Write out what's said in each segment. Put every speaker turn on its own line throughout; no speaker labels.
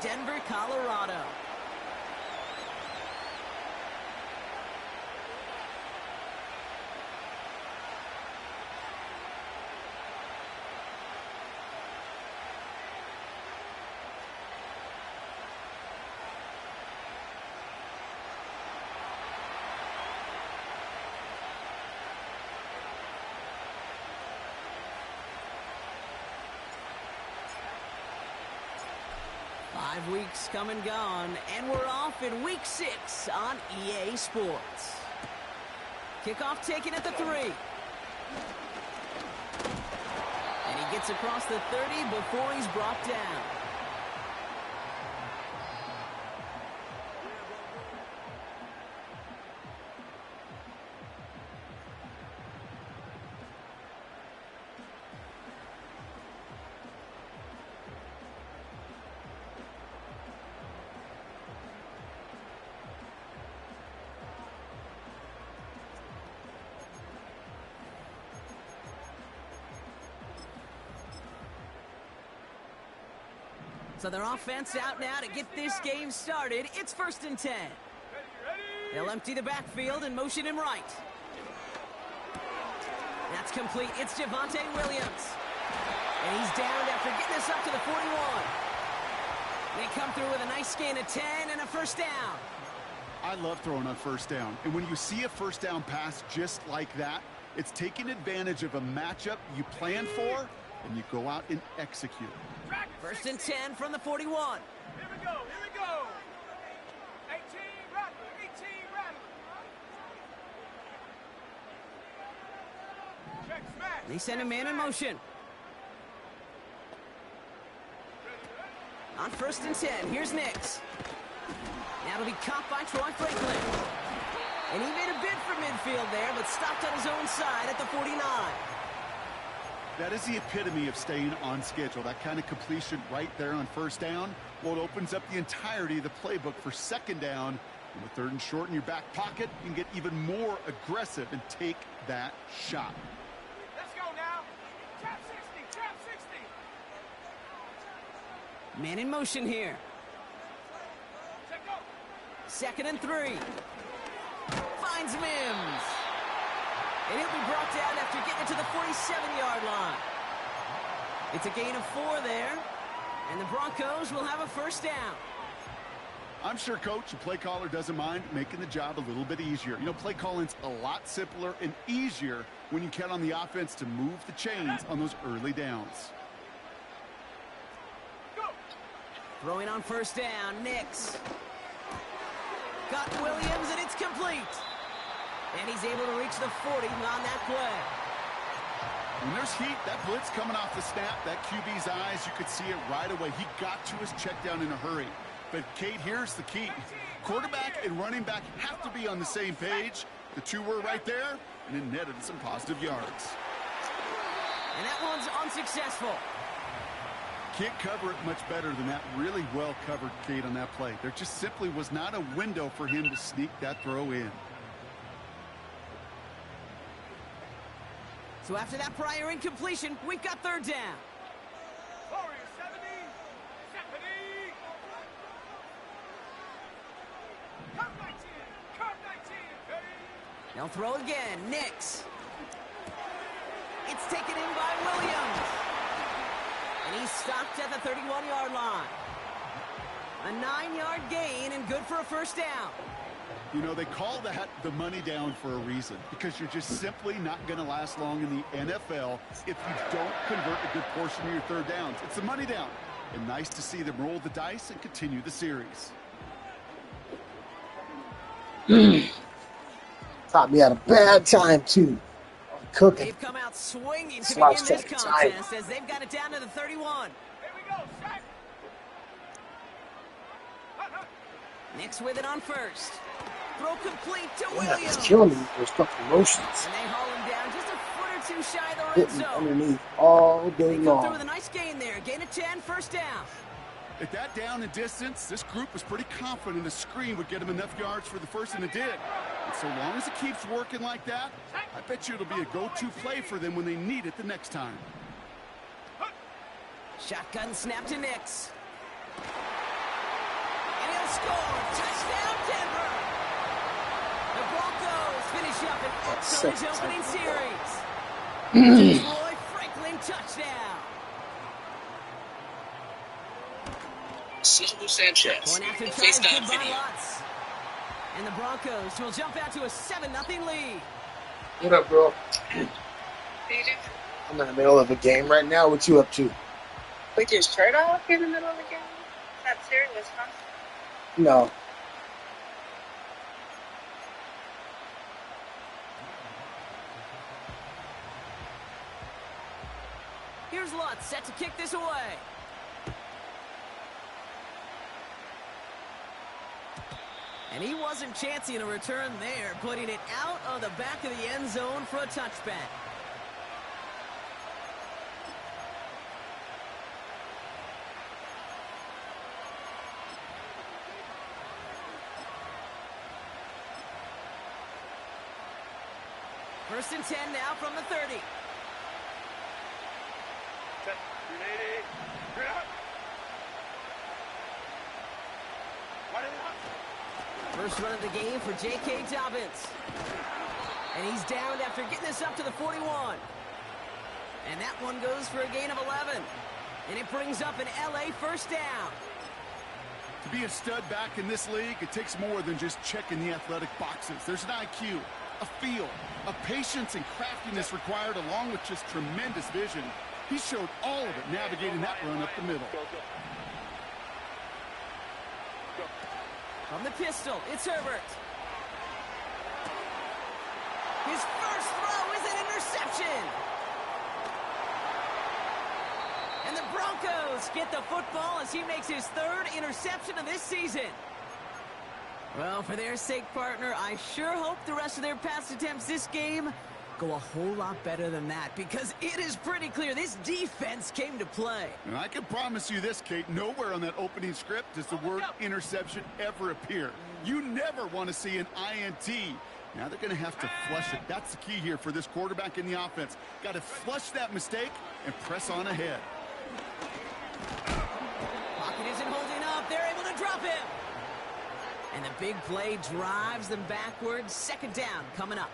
Denver, Colorado. Five weeks come and gone, and we're off in week 6 on EA Sports. Kickoff taken at the 3. And he gets across the 30 before he's brought down. So their offense out now to get this game started. It's 1st and 10. They'll empty the backfield and motion him right. That's complete. It's Javonte Williams. And he's downed after getting this up to the 41. They come through with a nice gain of 10 and a first down.
I love throwing on first down. And when you see a first down pass just like that, it's taking advantage of a matchup you plan for, and you go out and execute.
1st and 10 from the 41.
Here we go. 18 Rattler. Check smash.
They send a man in motion. On 1st and 10, here's Nix. Now it'll be caught by Troy Franklin. And he made a bid for midfield there, but stopped on his own side at the 49.
That is the epitome of staying on schedule. That kind of completion right there on first down. Well, it opens up the entirety of the playbook for second down. And with 3rd and short in your back pocket, you can get even more aggressive and take that shot.
Let's go now. Trap 60.
Man in motion here.
Check go.
2nd and 3. Finds Mims. And he'll be brought down after getting it to the 47-yard line. It's a gain of 4 there. And the Broncos will have a first down.
I'm sure coach and play caller doesn't mind making the job a little bit easier. You know, play calling's a lot simpler and easier when you count on the offense to move the chains on those early downs.
Go.
Throwing on first down, Nix. Got Williams, and it's complete. And he's able to reach the 40 on that play.
When there's heat, that blitz coming off the snap, that QB's eyes, you could see it right away. He got to his check down in a hurry. But, Kate, here's the key. Quarterback and running back have to be on the same page. The two were right there, and it netted some positive yards.
And that one's unsuccessful.
Can't cover it much better than that. Really well covered, Kate, on that play. There just simply was not a window for him to sneak that throw in.
So after that prior incompletion, we've got 3rd down.
Warriors 70. Stephanie. Curve 19. Ready.
They'll throw again. Nix. It's taken in by Williams. And he's stopped at the 31-yard line. A 9-yard gain and good for a first down.
You know, they call that the money down for a reason, because you're just simply not going to last long in the NFL if you don't convert a good portion of your 3rd downs. It's the money down. And nice to see them roll the dice and continue the series.
Caught me at a bad time, too. Cooking.
They've come out swinging to
Slouch
begin this
check
contest as they've got it down to the 31.
Here we go. Sack.
Nix with it on 1st. Throw complete to
Yeah,
Williams.
it's killing me with those fucking motions.
And they haul him down just a foot or 2 shy of the red
Hitting
zone.
underneath all day
They come through
long.
with a nice gain there. Gain of 10, first down.
At that down and distance, this group was pretty confident a screen would get them enough yards for the first, and it did. And so long as it keeps working like that, I bet you it'll be a go-to play for them when they need it the next time.
Shotgun snap to Nix. score. Touchdown, Denver. The Broncos finish up an excellent opening series. Detroit Franklin touchdown.
Slow Sanchez.
One after
Face
tries
down
goodbye
video.
lots. And the Broncos will jump out to a 7-0 lead.
What up, bro?
Peter,
I'm in the middle of a game right now. What you up to?
with your shirt off in the middle of the game? Not serious, huh?
No.
Here's Lutz set to kick this away. And he wasn't chancing a return there, putting it out of the back of the end zone for a touchback. First and 10 now from the 30.
Set. 380. Straight up. Wide out.
First run of the game for J.K. Dobbins. And he's downed after getting this up to the 41. And that one goes for a gain of 11. And it brings up an L.A. first down.
To be a stud back in this league, it takes more than just checking the athletic boxes. There's an IQ, a feel, a patience and craftiness required along with just tremendous vision. He showed all of it navigating that run up the middle.
From the pistol, it's Herbert. His first throw is an interception. And the Broncos get the football as he makes his third interception of this season. Well, for their sake, partner, I sure hope the rest of their pass attempts this game go a whole lot better than that, because it is pretty clear this defense came to play.
And I can promise you this, Kate, nowhere on that opening script does the word interception ever appear. You never want to see an INT. Now they're going to have to flush it. That's the key here for this quarterback in the offense. Got to flush that mistake and press on ahead.
Pocket isn't holding up. They're able to drop him. And the big play drives them backwards. Second down coming up.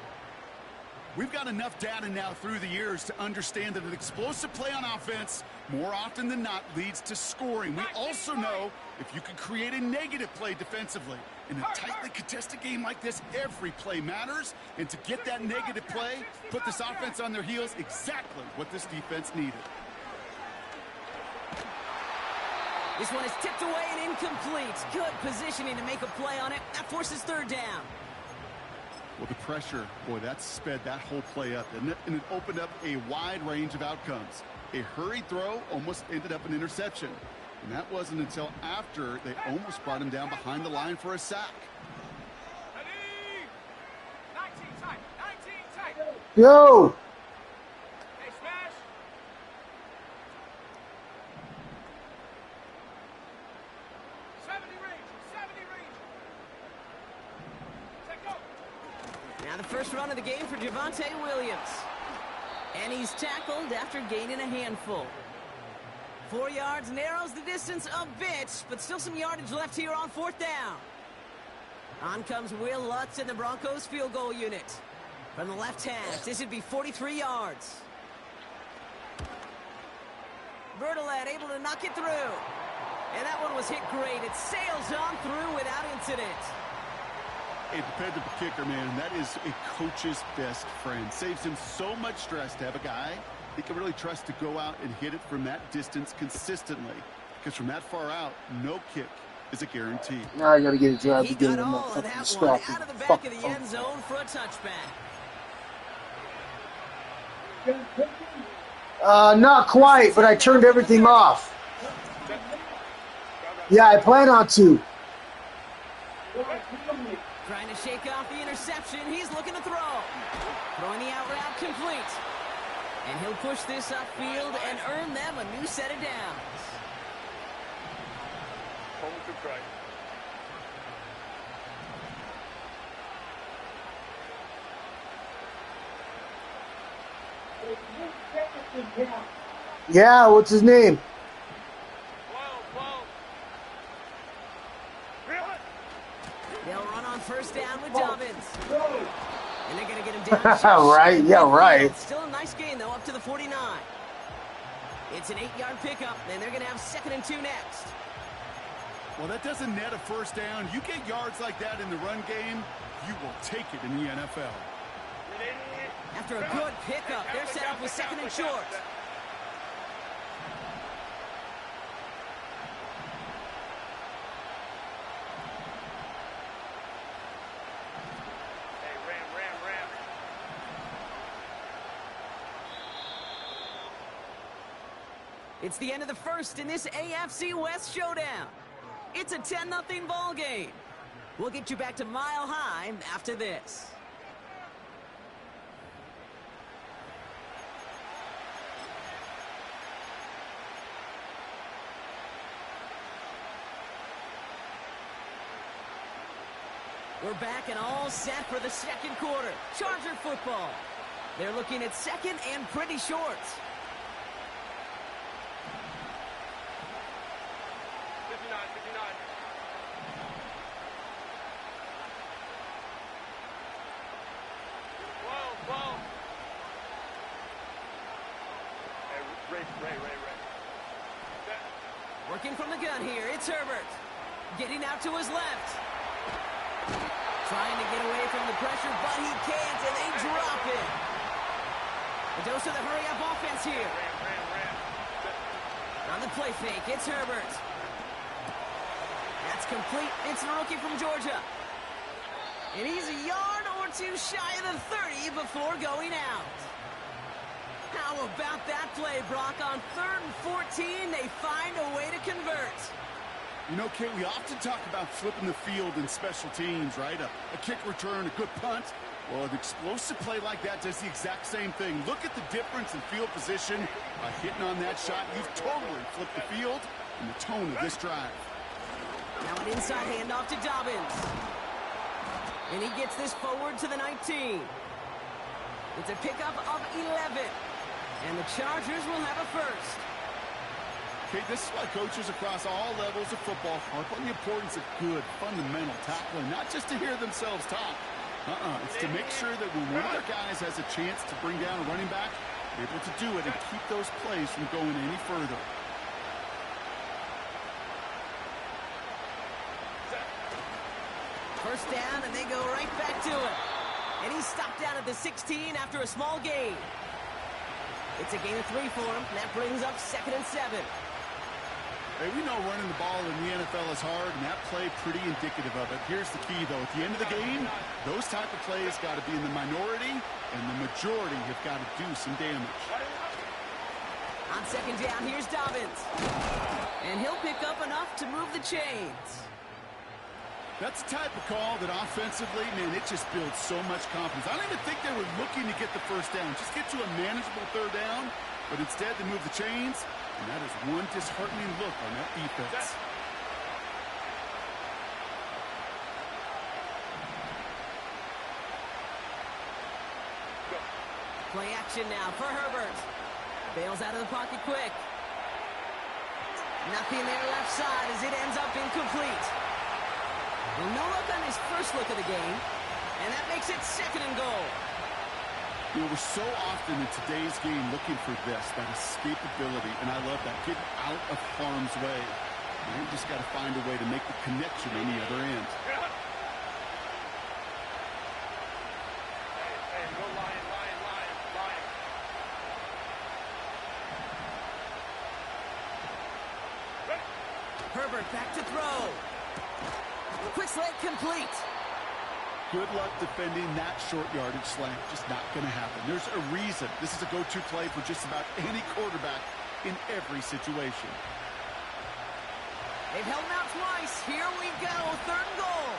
We've got enough data now through the years to understand that an explosive play on offense, more often than not, leads to scoring. We also know if you can create a negative play defensively. In a tightly contested game like this, every play matters. And to get that negative play, put this offense on their heels, exactly what this defense needed.
This one is tipped away and incomplete. Good positioning to make a play on it. That forces third down.
Well, the pressure, boy, that sped that whole play up, didn't it? And it opened up a wide range of outcomes. A hurried throw almost ended up an interception. And that wasn't until after they almost brought him down behind the line for a sack.
Ready? 19 tight. 19 tight.
Yo!
Hey, smash.
Now the first run of the game for Javonte Williams. And he's tackled after gaining a handful. 4 yards, narrows the distance a bit, but still some yardage left here on fourth down. On comes Will Lutz in the Broncos field goal unit. From the left half, this would be 43 yards. Bertolet able to knock it through. And that one was hit great. It sails on through without incident.
A dependable kicker, man, that is a coach's best friend. Saves him so much stress to have a guy he can really trust to go out and hit it from that distance consistently. Because from that far out, no kick is a guarantee.
Now I got to get a drive
He
to get
got
him
all of that one
scrappy.
out of the back of the end zone for a touchback.
Not quite, but I turned everything off. Yeah, I plan on to.
Trying to shake off the interception. He's looking to throw. Throwing the out route complete. And he'll push this upfield and earn them a new set of downs.
Home to try.
Yeah, what's his name?
12. Really?
They'll run on first down with Dobbins. And they're going to get him down. Just
Right, yeah, right.
Still a nice gain, though, up to the 49. It's an 8-yard pickup, and they're going to have 2nd and 2 next.
Well, that doesn't net a first down. You get yards like that in the run game, you will take it in the NFL.
After a good pickup, they're set up with 2nd and short. It's the end of the first in this AFC West showdown. It's a 10-0 ball game. We'll get you back to Mile High after this. We're back and all set for the second quarter. Charger football. They're looking at 2nd and pretty short.
59. Whoa. Hey, Ray.
Working from the gun here, it's Herbert. Getting out to his left. Trying to get away from the pressure, but he can't, and they drop it. A dose of the hurry-up offense here. On the play fake, it's Herbert. That's complete. It's the rookie from Georgia. And he's a yard or two shy of the 30 before going out. How about that play, Brock? On 3rd and 14, they find a way to convert.
You know, Kate, we often talk about flipping the field in special teams, right? A kick return, a good punt. Well, an explosive play like that does the exact same thing. Look at the difference in field position. By hitting on that shot, you've totally flipped the field and the tone of this drive.
Now an inside handoff to Dobbins. And he gets this forward to the 19. It's a pickup of 11. And the Chargers will have a first.
Okay, this is why coaches across all levels of football harp on the importance of good, fundamental tackling, not just to hear themselves talk. It's to make sure that when one of their guys has a chance to bring down a running back, they're able to do it and keep those plays from going any further.
First down, and they go right back to it. And he's stopped down at the 16 after a small gain. It's a gain of 3 for him, and that brings up 2nd and 7.
Hey, we know running the ball in the NFL is hard, and that play pretty indicative of it. Here's the key, though. At the end of the game, those type of plays got to be in the minority, and the majority have got to do some damage.
On 2nd down, here's Dobbins. And he'll pick up enough to move the chains.
That's the type of call that offensively, man, it just builds so much confidence. I don't even think they were looking to get the first down. Just get to a manageable 3rd down, but instead they move the chains, and that is one disheartening look on that defense.
Play action now for Herbert. Bails out of the pocket quick. Nothing there left side as it ends up incomplete. Well, no luck on his first look of the game, and that makes it 2nd and goal.
You know, we're so often in today's game looking for this, that escapability, and I love that, getting out of harm's way. And you just got to find a way to make the connection on the other end.
Hey, go Lion.
Herbert back to throw. Quick slant complete.
Good luck defending that short yardage slant. Just not going to happen. There's a reason. This is a go-to play for just about any quarterback in every situation.
They've held him out twice. Here we go. 3rd and goal.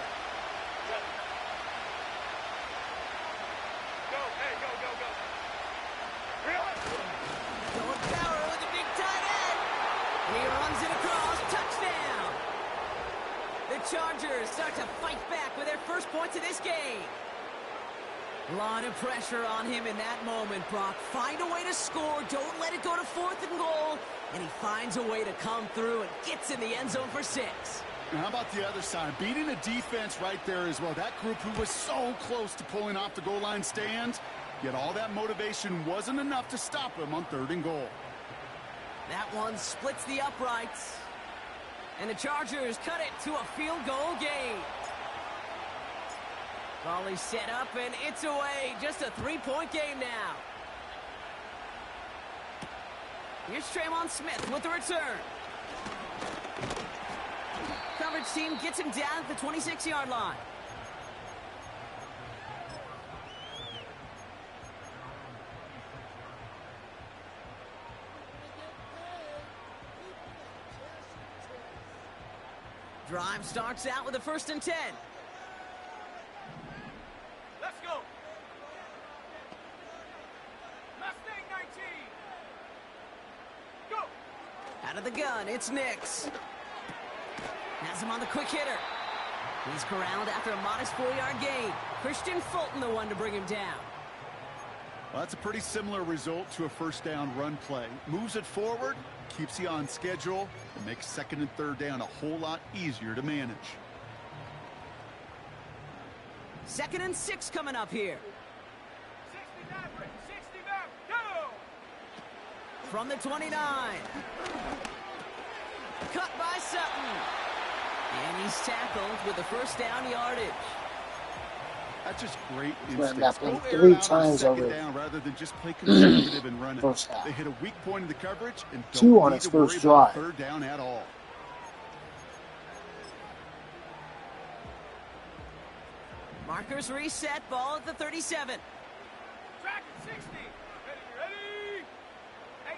Go. Really?
Going power with the big tight end. He runs it across. Touchdown. The Chargers start to fight back with their first points of this game. A lot of pressure on him in that moment, Brock. Find a way to score. Don't let it go to 4th and goal. And he finds a way to come through and gets in the end zone for 6.
And how about the other side? Beating a defense right there as well. That group who was so close to pulling off the goal line stand, yet all that motivation wasn't enough to stop them on 3rd and goal.
That one splits the uprights. And the Chargers cut it to a field goal game. Volley set up, and it's away. Just a 3-point game now. Here's Traymon Smith with the return. Coverage team gets him down at the 26-yard line. Drive starts out with a 1st and 10.
Let's go. Mustang 19. Go.
Out of the gun, it's Nix. Has him on the quick hitter. He's corralled after a modest 4-yard gain. Christian Fulton the one to bring him down.
Well, that's a pretty similar result to a 1st down run play. Moves it forward, keeps you on schedule, and makes 2nd and 3rd down a whole lot easier to manage.
2nd and 6 coming up here.
69, Rick. 69. Go.
From the 29. Cut by Sutton. And he's tackled with the 1st down yardage.
That's just great
Ran
instincts.
that play
Go
3
air out on
times
2nd
already.
down rather than just play conservative and run it.
First half.
They hit a weak point in the coverage and don't
2 on
need
its
to worry
first
about
drive.
3rd down at all.
Markers reset, ball at the 37.
Track at 60. Ready. 18,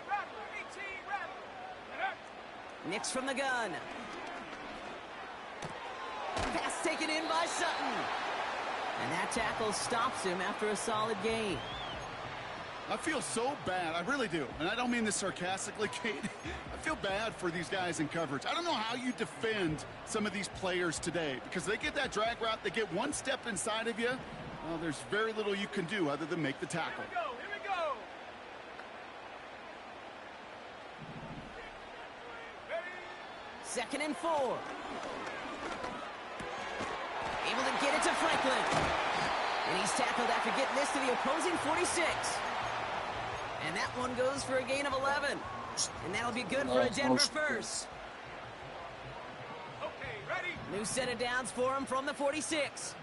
Rattler. 18, Rattler.
Nix from the gun. Pass taken in by Sutton. And that tackle stops him after a solid gain.
I feel so bad. I really do. And I don't mean this sarcastically, Kate. I feel bad for these guys in coverage. I don't know how you defend some of these players today because they get that drag route, they get one step inside of you. Well, there's very little you can do other than make the tackle.
Here we go. Ready.
2nd and 4. Able to get it to Franklin. And he's tackled after getting this to the opposing 46. And that one goes for a gain of 11. And that'll be good for a Denver first.
Okay, ready.
New set of downs for him from the 46.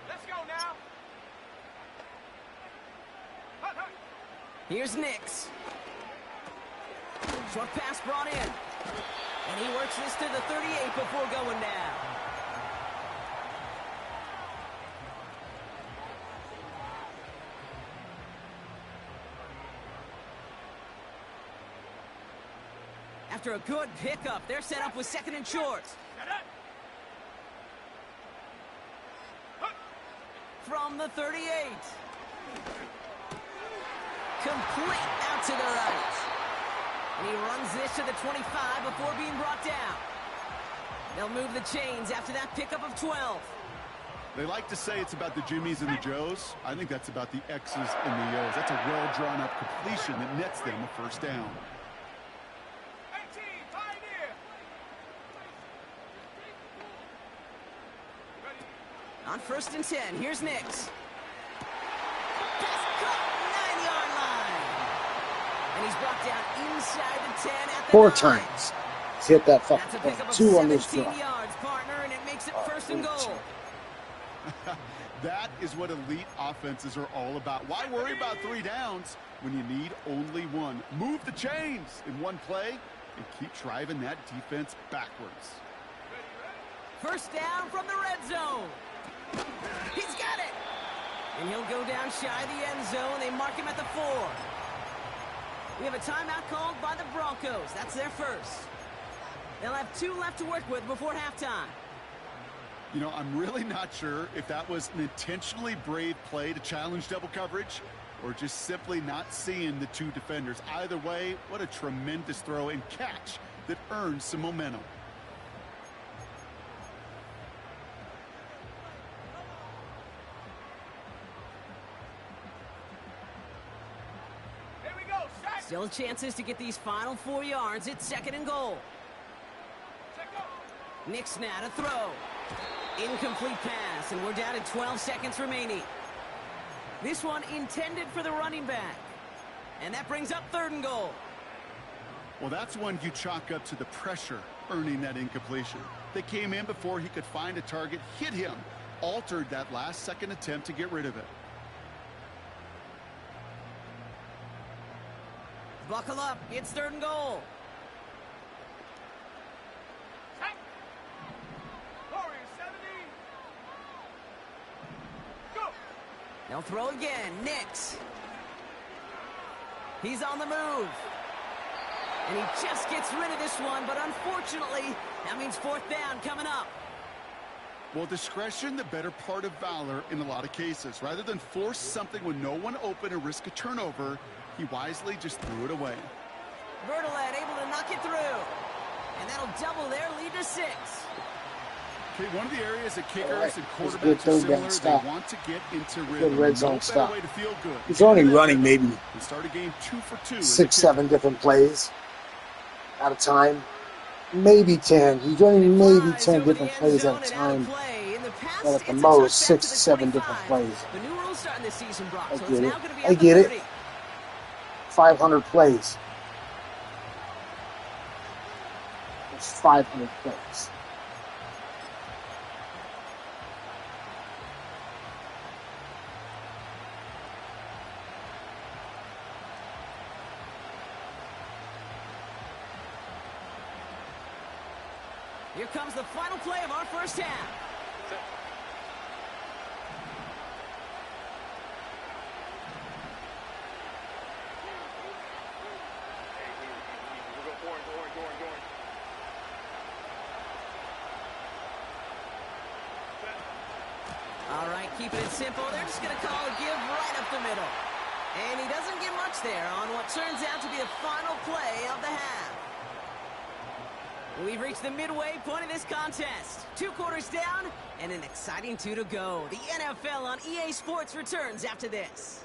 Let's go now. Hut, hut.
Here's Nix. Short pass brought in. And he works this to the 38 before going down. After a good pickup, they're set up with 2nd and short. From the 38. Complete out to the right. And he runs this to the 25 before being brought down. They'll move the chains after that pickup of 12.
They like to say it's about the Jimmies and the Joes. I think that's about the X's and the O's. That's a well-drawn-up completion that nets them a 1st down.
18, Pioneer. Ready.
On 1st and 10, here's Nix. Pass caught, 9-yard line. And he's brought down inside the 10 at the
4
9.
times. He's hit that
That's a
fucking
pickup
point.
of
2 on this
17
drive.
yards, partner, and it makes it 1st and goal.
That is what elite offenses are all about. Why worry about 3 downs when you need only 1? Move the chains in one play and keep driving that defense backwards.
1st down from the red zone. He's got it. And he'll go down shy of the end zone. They mark him at the 4. We have a timeout called by the Broncos. That's their first. They'll have 2 left to work with before halftime.
You know, I'm really not sure if that was an intentionally brave play to challenge double coverage or just simply not seeing the 2 defenders. Either way, what a tremendous throw and catch that earns some momentum.
Here we go. Shot.
Still chances to get these final 4 yards. It's 2nd and goal. Nick's now to throw. Incomplete pass, and we're down to 12 seconds remaining. This one intended for the running back. And that brings up 3rd and goal.
Well, that's one you chalk up to the pressure earning that incompletion. They came in before he could find a target, hit him, altered that last-second attempt to get rid of it.
Buckle up. It's 3rd and goal.
Warriors 70. Go.
They'll throw again. Nix. He's on the move. And he just gets rid of this one, but unfortunately, that means 4th down coming up.
Well, discretion, the better part of valor in a lot of cases. Rather than force something with no one open and risk a turnover, he wisely just threw it away.
Bertolet able to knock it through. And that'll double their lead to 6.
Okay, one of the areas that kickers
All right.
and
That's a
quarterbacks
good
are
third
similar,
down
they
stop.
want to get into
Good
rhythm.
red zone
No better
stop.
way to feel good.
He's only running maybe
And start a game 2 for 2.
6, 7 different plays at a time. Maybe 10. He's running maybe 10 different plays at a time. But at the most, 6 to 7 different plays.
The new rules starting this season, Brock.
I
So it's
get
now
it.
going to be
I
at the
get it.
30.
500 plays. It's 500 plays.
Here comes the final play of our first half. All right, keeping it simple. They're just going to call a give right up the middle. And he doesn't get much there on what turns out to be the final play of the half. We've reached the midway point of this contest. 2 quarters down and an exciting 2 to go. The NFL on EA Sports returns after this.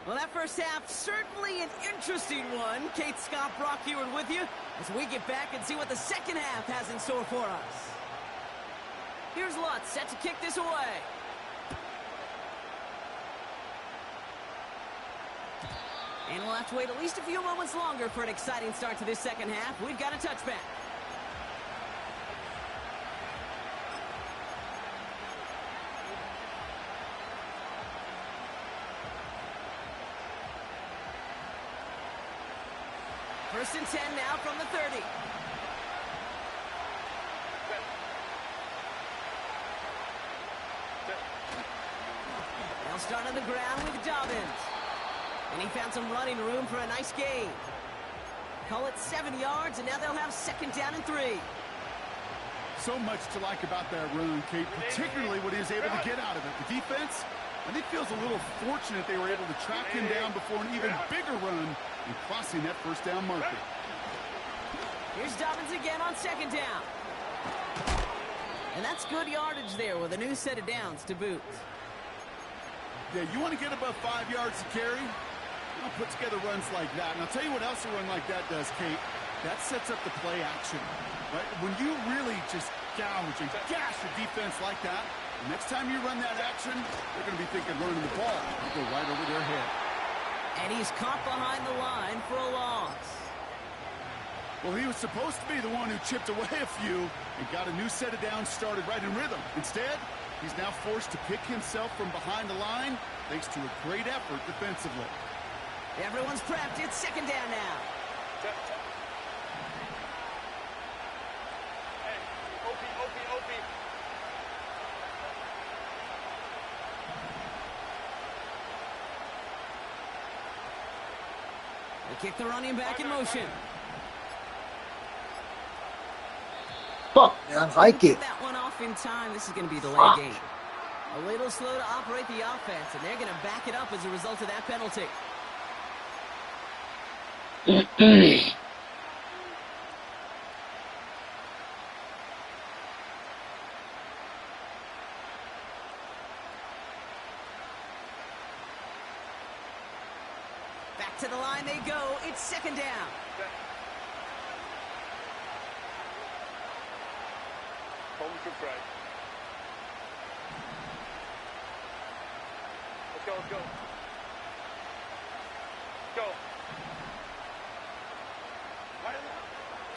Well, that first half, certainly an interesting one. Kate, Scott, Brock Heward with you as we get back and see what the second half has in store for us. Here's Lutz set to kick this away. And we'll have to wait at least a few moments longer for an exciting start to this second half. We've got a touchback. First and 10 now from the 30. They'll start on the ground with Dobbins. And he found some running room for a nice gain. Call it 7 yards, and now they'll have 2nd down and 3.
So much to like about that run, Kate, particularly what he was able to get out of it. The defense, I think, feels a little fortunate they were able to track him down before an even bigger run and crossing that first down marker.
Here's Dobbins again on 2nd down. And that's good yardage there with a new set of downs to boot.
Yeah, you want to get above 5 yards to carry? I'll put together runs like that. And I'll tell you what else a run like that does, Kate. That sets up the play action. Right? When you really just gouge and gash a defense like that, the next time you run that action, they're going to be thinking running the ball. You go right over their head.
And he's caught behind the line for a loss.
Well, he was supposed to be the one who chipped away a few and got a new set of downs started right in rhythm. Instead, he's now forced to pick himself from behind the line thanks to a great effort defensively.
Everyone's prepped. It's 2nd down now. They kick the running back in motion.
Fuck, man, I like
Get
it.
that one off in time. This is going to be a delayed game. A little slow to operate the offense, and they're going to back it up as a result of that penalty. To the line they go. It's second down.
Home to Fred. Let's go, let's go. Go.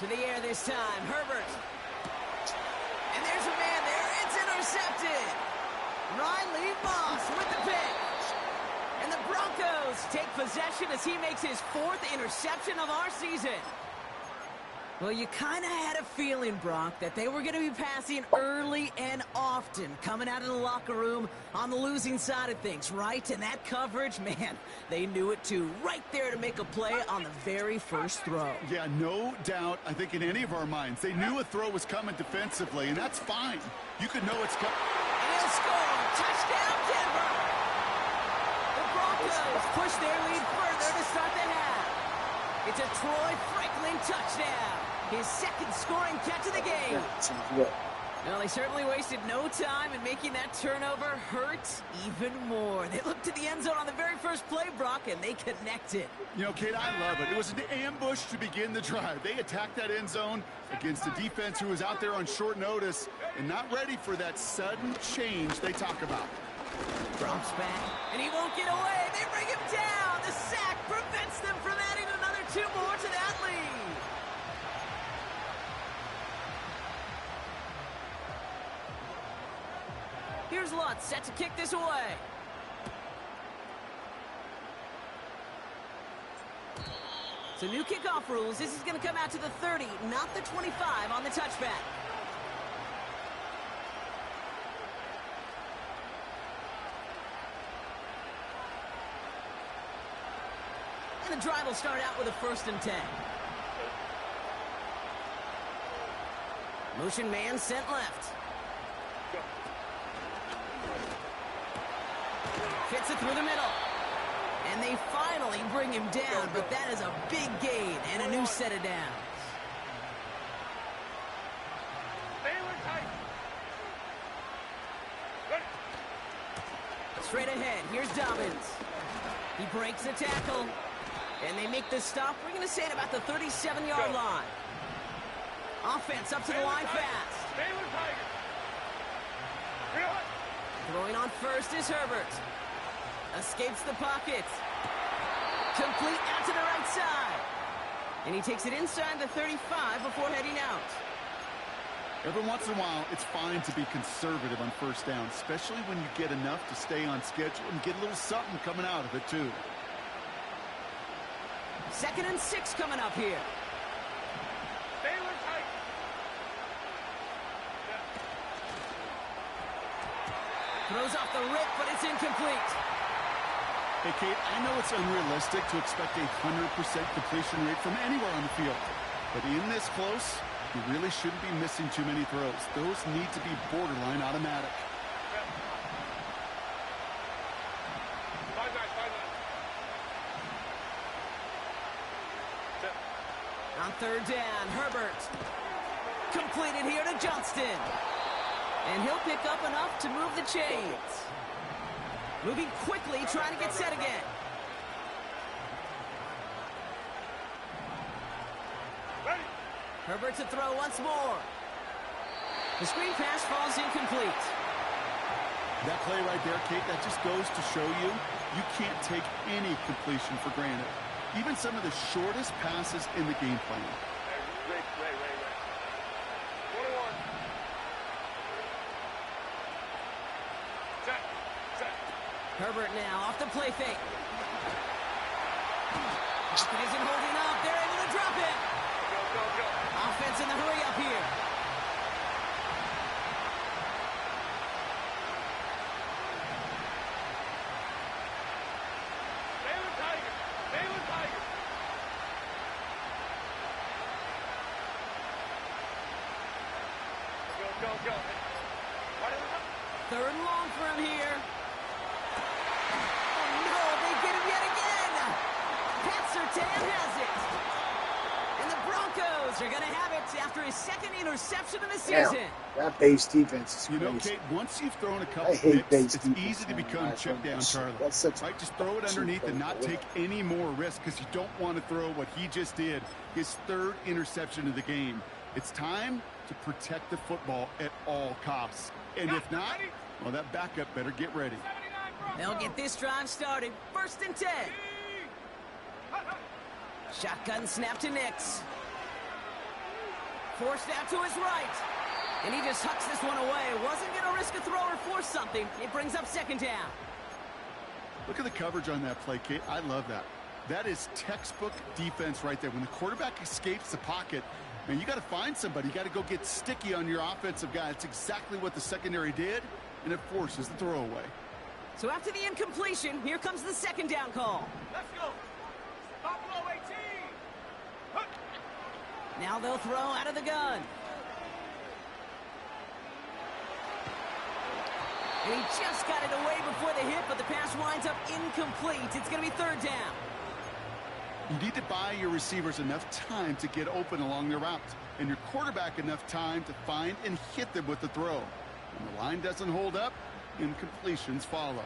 To the air this time. Herbert. And there's a man there. It's intercepted. Riley Moss with the pick. And the Broncos take possession as he makes his 4th interception of our season. Well, you kind of had a feeling, Brock, that they were going to be passing early and often, coming out of the locker room on the losing side of things, right? And that coverage, man, they knew it too. Right there to make a play on the very first throw.
Yeah, no doubt, I think in any of our minds. They knew a throw was coming defensively, and that's fine. You could know it's coming.
And he'll score. Touchdown, Denver. The Broncos push their lead further to start the half. It's a Troy Franklin touchdown. His 2nd scoring catch of the game. Well, they certainly wasted no time in making that turnover hurt even more. They looked to the end zone on the very first play, Brock, and they connected.
You know, Kate, I love it. It was an ambush to begin the drive. They attacked that end zone against a defense who was out there on short notice and not ready for that sudden change they talk about.
Drops back, and he won't get away. They bring him down. The sack prevents them from adding another 2 more to that lead. Here's Lutz set to kick this away. So new kickoff rules. This is going to come out to the 30, not the 25 on the touchback. And the drive will start out with a 1st and 10. Motion man sent left. Fits it through the middle. And they finally bring him down, but that is a big gain and a new set of downs. Straight ahead, here's Dobbins. He breaks the tackle, and they make the stop. We're going to say at about the 37-yard line. Offense up to the line fast. Throwing on first is Herbert. Escapes the pocket. Complete out to the right side. And he takes it inside the 35 before heading out.
Every once in a while, it's fine to be conservative on 1st down, especially when you get enough to stay on schedule and get a little something coming out of it, too.
2nd and 6 coming up here. Throws off the rip, but it's incomplete.
Hey, Kate, I know it's unrealistic to expect a 100% completion rate from anywhere on the field. But in this close, you really shouldn't be missing too many throws. Those need to be borderline automatic.
On 3rd down, Herbert. Completed here to Johnston. And he'll pick up enough to move the chains. Moving quickly, trying to get set again. Herbert to throw once more. The screen pass falls incomplete.
That play right there, Kate, that just goes to show you, you can't take any completion for granted. Even some of the shortest passes in the game plan.
Herbert now off the play fake. Pocket isn't holding up. They're able to drop it.
Go.
Offense in the hurry up here.
Baylor Tiger. Go.
3rd and long for him here. Oh no, they get him yet again. Pat Surtain has it. And the Broncos are going to have it after his second interception of the
Damn,
season.
that base defense is
You know,
crazy.
Kate, once you've thrown a
I
couple
hate
picks,
base
it's
defense,
easy to
man.
become
That's
check down Charlie.
That's such a
Right? Just throw it underneath and not take any more risk because you don't want to throw what he just did, his third interception of the game. It's time to protect the football at all costs. And if not, well, that backup better get ready.
They'll get this drive started. 1st and 10. Shotgun snap to Nix. Forced out to his right. And he just hucks this one away. Wasn't going to risk a throw or force something. It brings up 2nd down.
Look at the coverage on that play, Kate. I love that. That is textbook defense right there. When the quarterback escapes the pocket, man, you got to find somebody. You got to go get sticky on your offensive guy. That's exactly what the secondary did, and it forces the throwaway.
So after the incompletion, here comes the 2nd down call.
Let's go. Buffalo 18.
Now they'll throw out of the gun. And he just got it away before the hit, but the pass winds up incomplete. It's going to be 3rd down.
You need to buy your receivers enough time to get open along their route, and your quarterback enough time to find and hit them with the throw. When the line doesn't hold up, incompletions follow.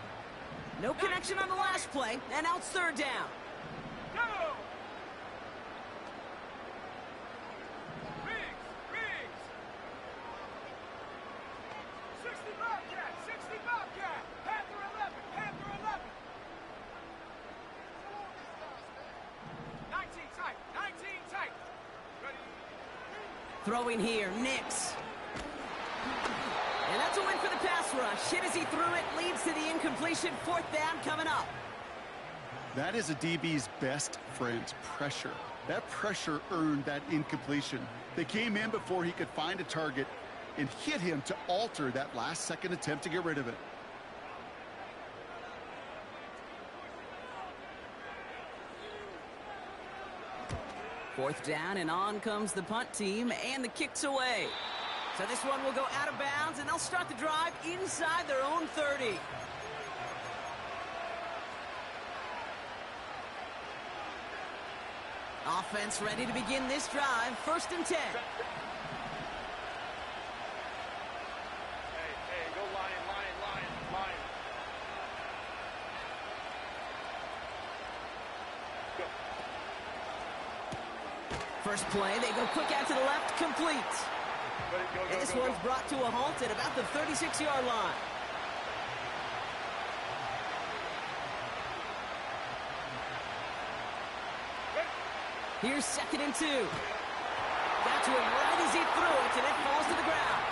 No connection on the last play, and now it's 3rd down.
Go. Riggs. 60 Bobcat. 60 Bobcat. Panther 11. Panther 11. 19 tight. 19 tight. Ready.
Throwing here, Nix. And that's a win for the pass rush. Hit as he threw it, leads to the incompletion. 4th down coming up.
That is a DB's best friend, pressure. That pressure earned that incompletion. They came in before he could find a target and hit him to alter that last-second attempt to get rid of it.
Fourth down, and on comes the punt team, and the kick's away. So this one will go out of bounds, and they'll start the drive inside their own 30. Offense ready to begin this drive. 1st and 10.
Hey, go Lion. Go.
First play, they go quick out to the left, complete.
Ready, go,
And this
go,
one's brought to a halt at about the 36-yard line. Here's 2nd and 2. Got to him right as he threw it, and it falls to the ground.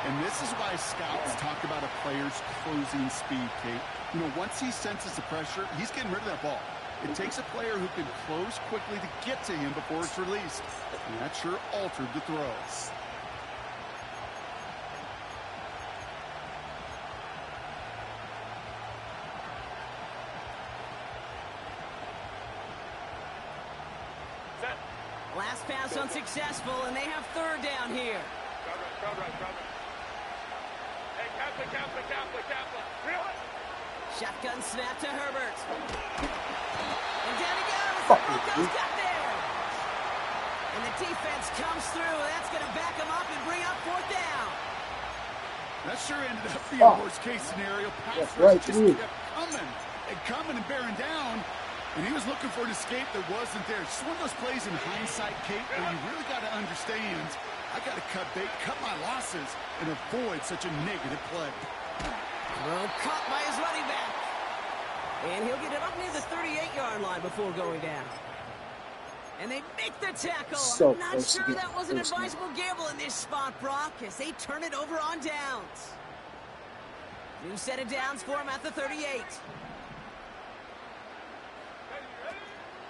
And this is why scouts talk about a player's closing speed, Kate. You know, once he senses the pressure, he's getting rid of that ball. It takes a player who can close quickly to get to him before it's released. And that sure altered the throw.
Set.
Last pass unsuccessful, and they have 3rd down here.
Crowd right. Hey, Kappa. Real it.
Shotgun snap to Herbert. And down he goes. The Broncos got there. And the defense comes through. That's going to back them up and bring up 4th down.
That sure ended up being a worst-case scenario. Pass rush just kept coming and bearing down. And he was looking for an escape that wasn't there. It's one of those plays in hindsight, Kate, where you really got to understand, I got to cut bait, cut my losses, and avoid such a negative play.
Throw caught by his running back. And he'll get it up near the 38-yard line before going down. And they make the tackle.
So
I'm not sure that was an advisable gamble in this spot, Brock, as they turn it over on downs. New set of downs for him at the 38.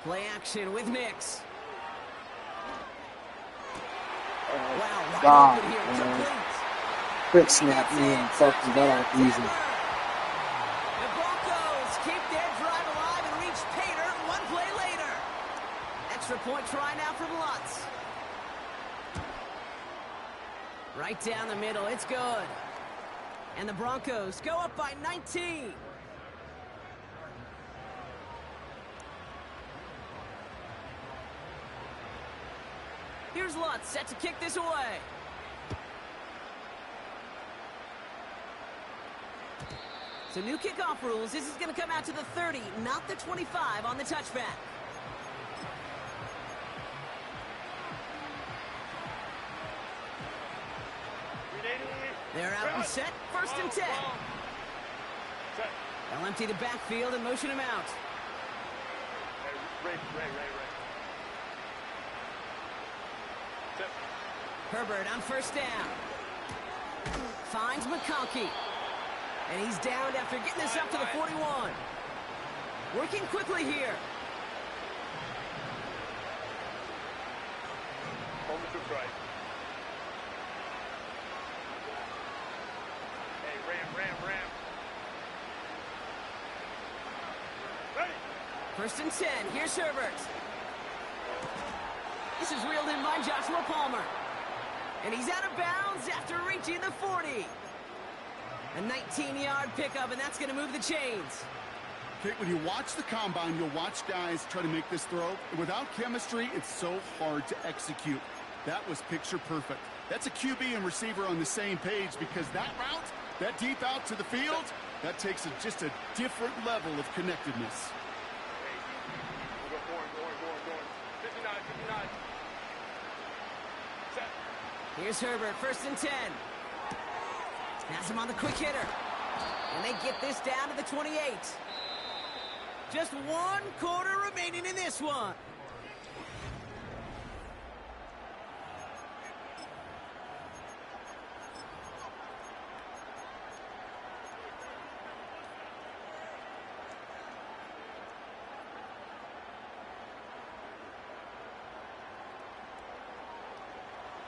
Play action with Nix. Wow,
God,
open here. Complete.
Quick snap, man. Fucking that out easy.
The Broncos keep their drive alive and reach Pater 1 play later. Extra point try now from Lutz. Right down the middle, it's good. And the Broncos go up by 19. Here's Lutz set to kick this away. So new kickoff rules. This is going to come out to the 30, not the 25 on the touchback. They're out and set. First and 10. They'll empty the backfield and motion him out. Herbert on first down. Finds McConkey. And he's downed after getting this up to the 41. Working quickly here. First and 10. Here's Herbert. This is reeled in by Joshua Palmer. And he's out of bounds after reaching the 40. A 19-yard pickup, and that's going to move the chains.
Okay, when you watch the combine, you'll watch guys try to make this throw. Without chemistry, it's so hard to execute. That was picture perfect. That's a QB and receiver on the same page because that route, that deep out to the field, that takes just a different level of connectedness.
Here's Herbert, first and 10. Has him on the quick hitter. And they get this down to the 28. Just 1 quarter remaining in this one.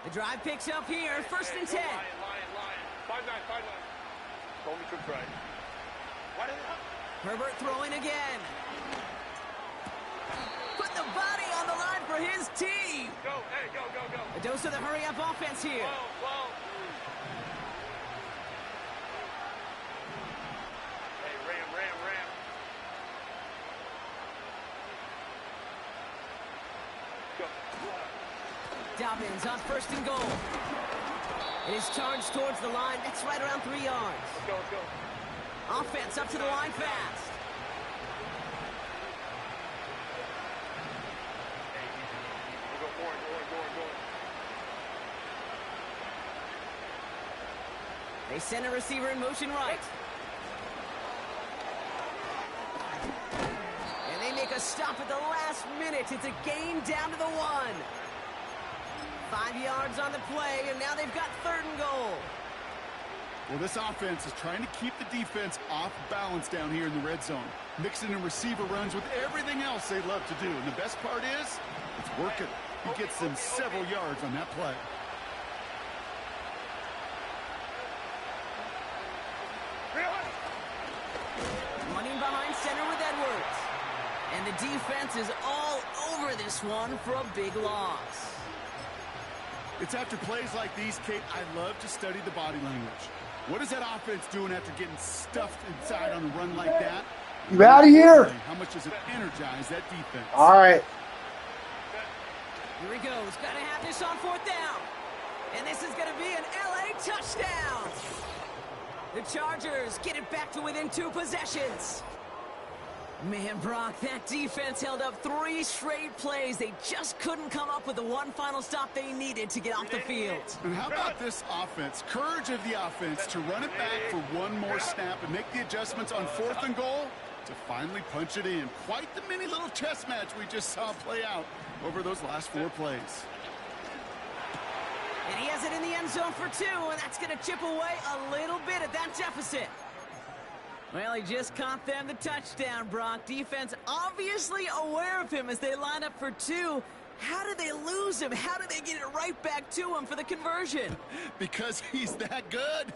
The drive picks up here, first and 10. Herbert throwing again. Put the body on the line for his team.
Go.
A dose of the hurry-up offense here.
Ram. Go.
Dobbins on first and goal. It is charged towards the line. That's right around 3 yards.
Go.
Offense up to the line fast. They send a receiver in motion right. And they make a stop at the last minute. It's a gain down to the 1. 5 yards on the play, and now they've got third and goal.
Well, this offense is trying to keep the defense off balance down here in the red zone, mixing in receiver runs with everything else they love to do. And the best part is, it's working. He gets them several yards on that play.
Running behind center with Edwards. And the defense is all over this one for a big loss.
It's after plays like these, Kate, I love to study the body language. What is that offense doing after getting stuffed inside on a run like that?
You out of here.
How much does it energize that defense?
All right.
Here he goes. Got to have this on fourth down. And this is going to be an LA touchdown. The Chargers get it back to within 2 possessions. Man, Brock, that defense held up 3 straight plays. They just couldn't come up with the one final stop they needed to get off the field.
And how about this offense? Courage of the offense to run it back for one more snap and make the adjustments on fourth and goal to finally punch it in. Quite the mini little chess match we just saw play out over those last 4 plays.
And he has it in the end zone for 2, and that's going to chip away a little bit at that deficit. Well, he just caught them the touchdown, Brock. Defense obviously aware of him as they line up for 2. How did they lose him? How did they get it right back to him for the conversion?
Because he's that good.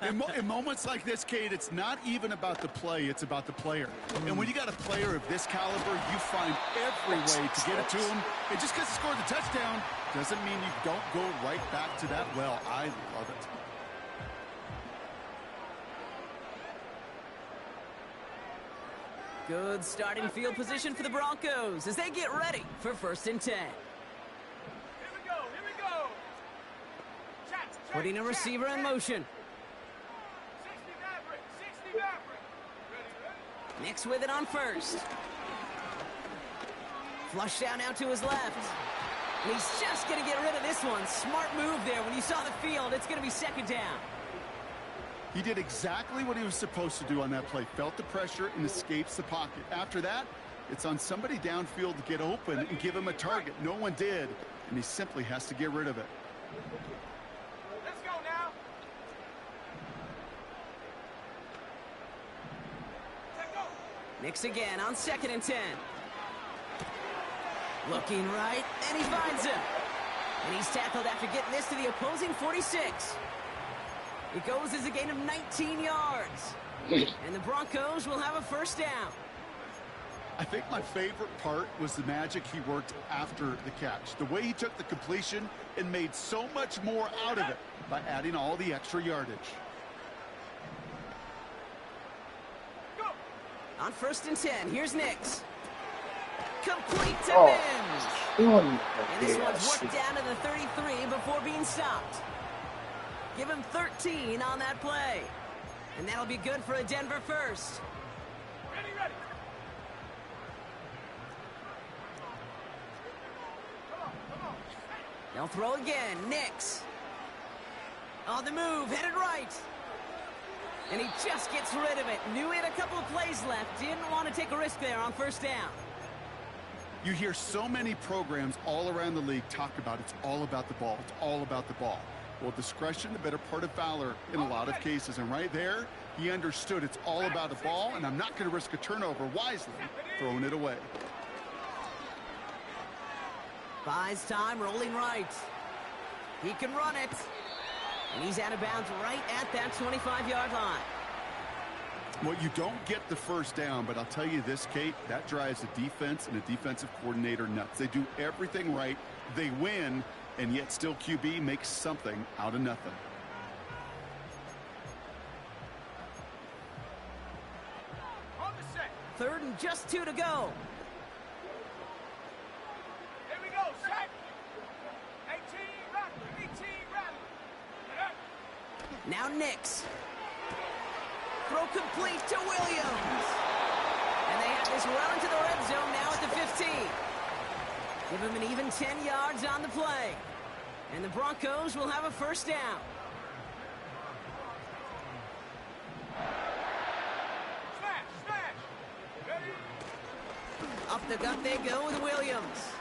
In moments like this, Kate, it's not even about the play, it's about the player. And when you got a player of this caliber, you find every way to get it to him. And just because he scored the touchdown doesn't mean you don't go right back to that well. I love it.
Good starting field position for the Broncos as they get ready for first and 10.
Here we go.
Putting a receiver in motion.
60 Maverick, 60 Maverick. Ready?
Nix with it on first. Flush down out to his left. And he's just going to get rid of this one. Smart move there. When you saw the field, it's going to be second down.
He did exactly what he was supposed to do on that play. Felt the pressure and escapes the pocket. After that, it's on somebody downfield to get open and give him a target. No one did, and he simply has to get rid of it.
Let's go now. Let go.
Nix again on 2nd and 10. Looking right, and he finds him. And he's tackled after getting this to the opposing 46. It goes as a gain of 19 yards. And the Broncos will have a first down.
I think my favorite part was the magic he worked after the catch. The way he took the completion and made so much more out of it by adding all the extra yardage.
Go.
On 1st and 10, here's Nix. Complete to
Oh,
Mims. And this one's
yes.
worked down to the 33 before being stopped. Give him 13 on that play. And that'll be good for a Denver first.
Ready, ready. Come on.
They'll throw again. Nix. On the move, headed right. And he just gets rid of it. Knew he had a couple of plays left. Didn't want to take a risk there on first down.
You hear so many programs all around the league talk about it's all about the ball. It's all about the ball. Well, discretion, the better part of valor in a lot of cases. And right there, he understood it's all about the ball, and I'm not going to risk a turnover wisely, throwing it away.
Buys time, rolling right. He can run it. And he's out of bounds right at that 25-yard line.
Well, you don't get the first down, but I'll tell you this, Kate, that drives the defense and the defensive coordinator nuts. They do everything right. They win, and yet still QB makes something out of nothing.
On the set.
3rd and just 2 to go.
Here we go. Set. 18 Rattler. 18 Rattler.
Now Nix. Throw complete to Williams. And they have this well into the red zone now at the 15. Give him an even 10 yards on the play. And the Broncos will have a first down.
Smash. Ready.
Up the gut they go with Williams.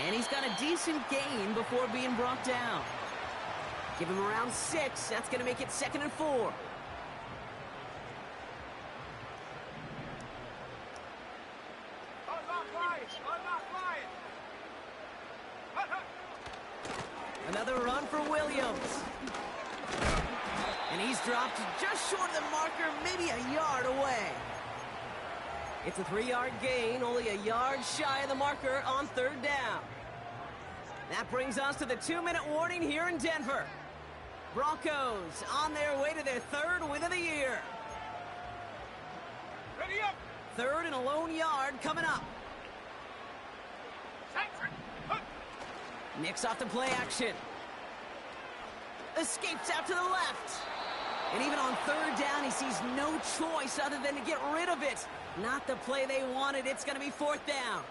And he's got a decent gain before being brought down. Give him around 6. That's going to make it 2nd and 4. Another run for Williams. And he's dropped just short of the marker, maybe a yard away. It's a 3-yard gain, only a yard shy of the marker on 3rd down. That brings us to the 2-minute warning here in Denver. Broncos on their way to their 3rd win of the year.
Ready up.
3rd and a lone yard coming up. Nix off the play action. Escapes out to the left. And even on 3rd down, he sees no choice other than to get rid of it. Not the play they wanted. It's going to be 4th down.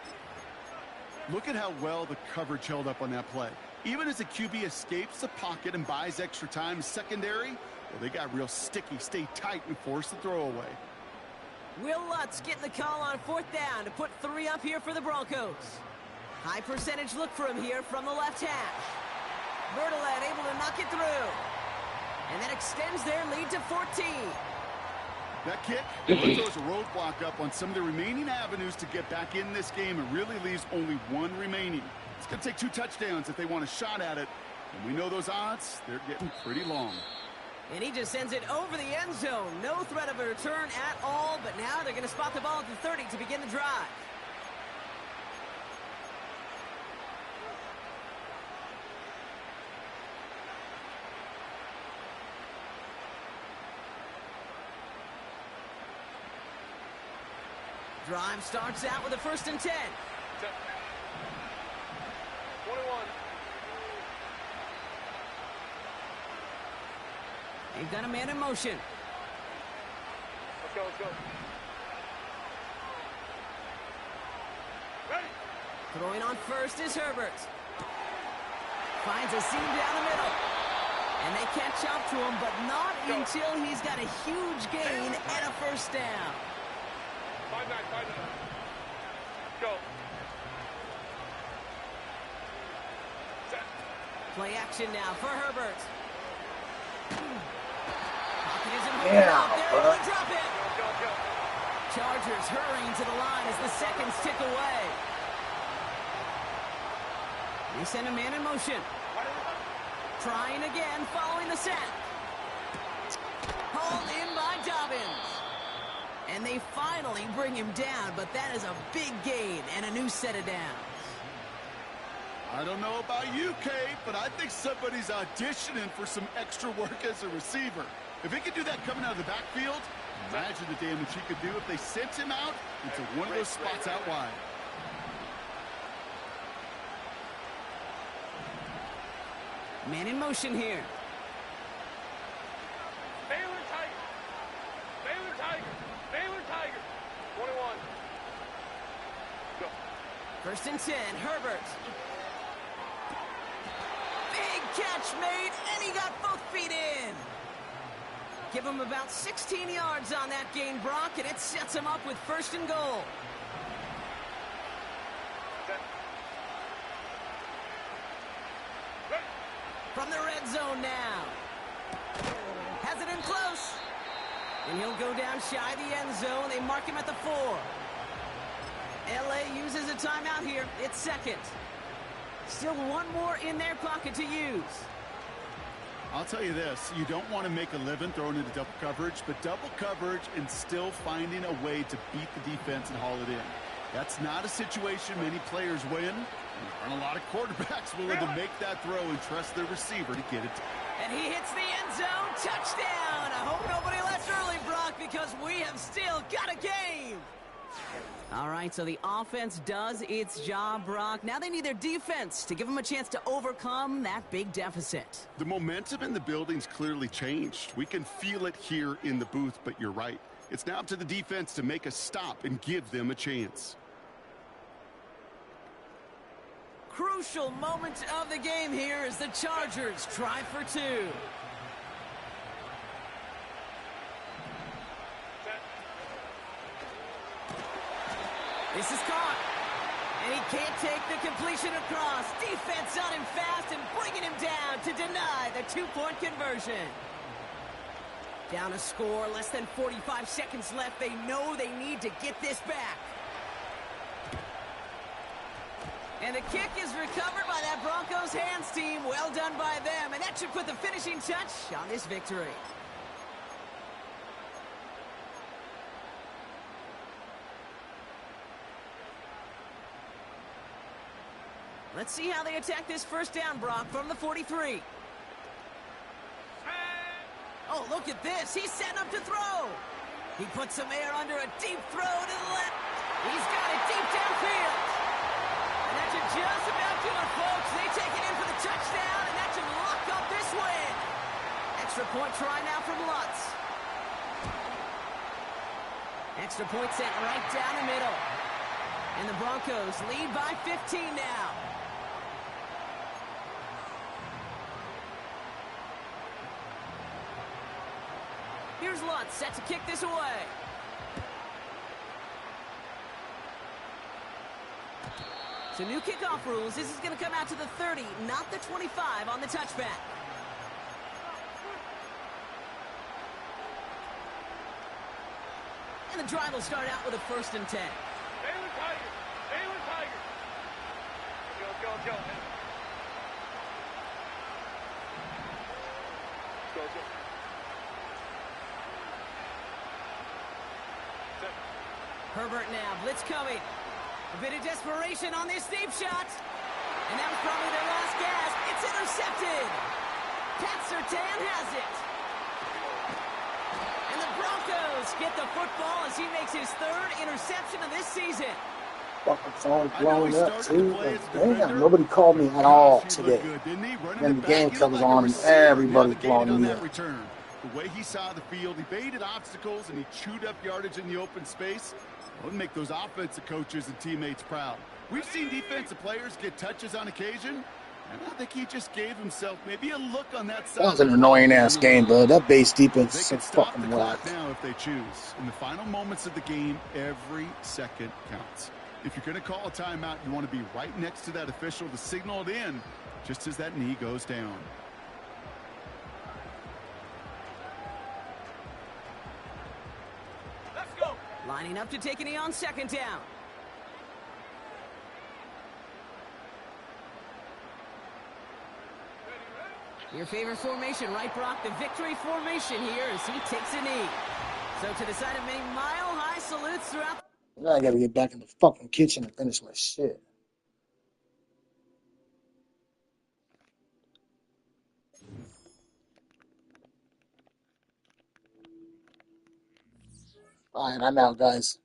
Look at how well the coverage held up on that play. Even as the QB escapes the pocket and buys extra time secondary, well, they got real sticky, stay tight, and force the throw away.
Will Lutz getting the call on 4th down to put 3 up here for the Broncos. High percentage look for him here from the left hash. Bertolet able to knock it through. And that extends their lead to 14.
That kick throws a roadblock up on some of the remaining avenues to get back in this game and really leaves only 1 remaining. It's going to take 2 touchdowns if they want a shot at it. And we know those odds, they're getting pretty long.
And he just sends it over the end zone. No threat of a return at all, but now they're going to spot the ball at the 30 to begin the drive. Drive starts out with a 1st and 10.
21.
They've got a man in motion.
Let's go, let's go. Ready?
Throwing on first is Herbert. Finds a seam down the middle. And they catch up to him, but not until he's got a huge gain and a first down.
5-9. Go. Set.
Play action now for Herbert. Pocket isn't holding
Yeah,
up. They're
bro.
going to drop it.
Go.
Chargers hurrying to the line as the seconds tick away. They send a man in motion. Trying again, following the sack. Hauled in by Dobbins. And they finally bring him down, but that is a big gain and a new set of downs.
I don't know about you, Kate, but I think somebody's auditioning for some extra work as a receiver. If he could do that coming out of the backfield, imagine the damage he could do if they sent him out into one of those spots out wide.
Man in motion here.
Baylor Tiger. 21. Go.
First and 10, Herbert. Big catch made, and he got both feet in. Give him about 16 yards on that gain, Brock, and it sets him up with first and goal.
Set. Ready?
From the red zone now. Has it in close. And he'll go down shy of the end zone. They mark him at the 4. LA uses a timeout here. It's second. Still one more in their pocket to use.
I'll tell you this, you don't want to make a living throwing into double coverage, but double coverage and still finding a way to beat the defense and haul it in. That's not a situation many players win. There aren't a lot of quarterbacks willing to make that throw and trust their receiver to get it.
And he hits the end zone. Touchdown. I hope nobody left early, Brock, because we have still got a game. All right, so the offense does its job, Brock. Now they need their defense to give them a chance to overcome that big deficit.
The momentum in the building's clearly changed. We can feel it here in the booth, but you're right. It's now up to the defense to make a stop and give them a chance.
Crucial moment of the game here as the Chargers try for 2. This is caught. And he can't take the completion across. Defense on him fast and bringing him down to deny the 2-point conversion. Down a score, less than 45 seconds left. They know they need to get this back. And the kick is recovered by that Broncos hands team. Well done by them. And that should put the finishing touch on this victory. Let's see how they attack this first down, Brock, from the 43. Oh, look at this. He's setting up to throw. He puts some air under a deep throw to the left. He's got it deep downfield. And that should just about do it, folks. They take it in for the touchdown, and that should lock up this win. Extra point try now from Lutz. Extra point sent right down the middle. And the Broncos lead by 15 now. Here's Lutz set to kick this away. So new kickoff rules. This is going to come out to the 30, not the 25 on the touchback. And the drive will start out with a 1st and 10.
Baylor Tiger. Go.
Herbert now, blitz coming. A bit of desperation on this deep shot. And that was probably their last gasp. It's intercepted. Pat Surtain has it. And the Broncos get the football as he makes his 3rd interception of this season.
Fucking phone blowing up, too. Like, damn, nobody called me at all today. Then the game comes on and everybody's blowing me up.
The way he saw the field, he baited obstacles, and he chewed up yardage in the open space. It would make those offensive coaches and teammates proud. We've seen defensive players get touches on occasion, and I think he just gave himself maybe a look on that side.
That was an annoying-ass game, bud. That base defense
They
is so
can stop the
fucking
clock
whack.
now if they choose. In the final moments of the game, every second counts. If you're going to call a timeout, you want to be right next to that official to signal it in just as that knee goes down.
Let's go.
Lining up to take a knee on second down. Your favorite formation, right, Brock? The victory formation here as he takes a knee. So to the side of many mile-high salutes throughout.
Now I gotta get back in the fucking kitchen and finish my shit. Alright, I'm out, guys.